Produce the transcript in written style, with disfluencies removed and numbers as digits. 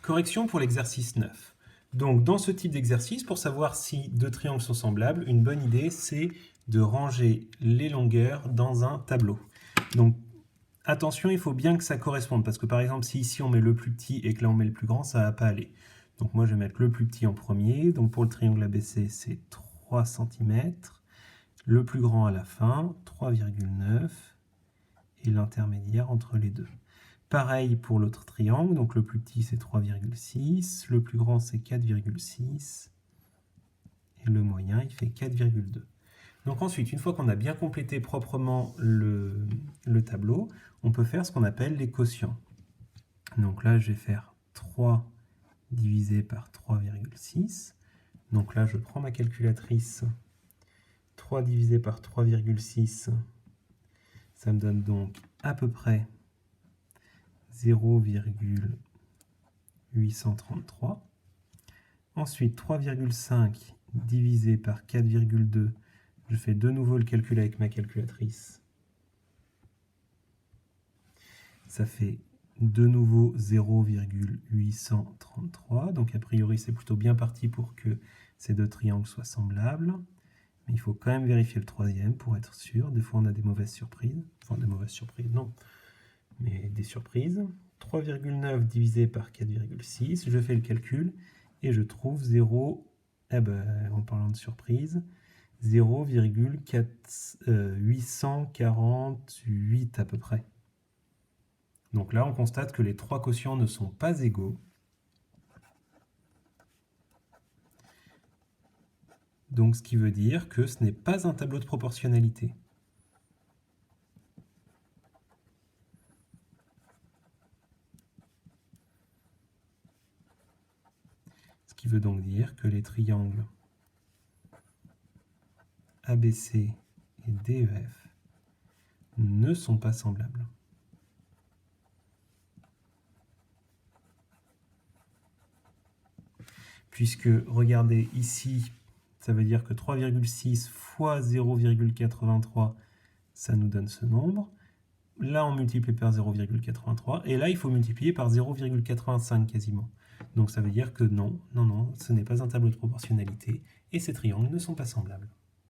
Correction pour l'exercice 9. Donc, dans ce type d'exercice, pour savoir si deux triangles sont semblables, une bonne idée, c'est de ranger les longueurs dans un tableau. Donc, attention, il faut bien que ça corresponde, parce que par exemple, si ici on met le plus petit et que là on met le plus grand, ça ne va pas aller. Donc moi, je vais mettre le plus petit en premier. Donc pour le triangle ABC, c'est 3 cm. Le plus grand à la fin, 3,9. Et l'intermédiaire entre les deux. Pareil pour l'autre triangle, donc le plus petit c'est 3,6, le plus grand c'est 4,6, et le moyen il fait 4,2. Donc ensuite, une fois qu'on a bien complété proprement le tableau, on peut faire ce qu'on appelle les quotients. Donc là, je vais faire 3 divisé par 3,6. Donc là, je prends ma calculatrice. 3 divisé par 3,6, ça me donne donc à peu près 0,833. Ensuite, 3,5 divisé par 4,2, je fais de nouveau le calcul avec ma calculatrice. Ça fait de nouveau 0,833. Donc a priori, c'est plutôt bien parti pour que ces deux triangles soient semblables. Mais il faut quand même vérifier le troisième pour être sûr. Des fois, on a des mauvaises surprises. Enfin, des mauvaises surprises, non. Mais des surprises. 3,9 divisé par 4,6, je fais le calcul et je trouve 0, en parlant de surprise, 0,848 à peu près. Donc là, on constate que les trois quotients ne sont pas égaux. Donc ce qui veut dire que ce n'est pas un tableau de proportionnalité. Ce qui veut donc dire que les triangles ABC et DEF ne sont pas semblables. Puisque, regardez ici, ça veut dire que 3,6 fois 0,83, ça nous donne ce nombre. Là, on multiplie par 0,83, et là, il faut multiplier par 0,85 quasiment. Donc ça veut dire que non, ce n'est pas un tableau de proportionnalité, et ces triangles ne sont pas semblables.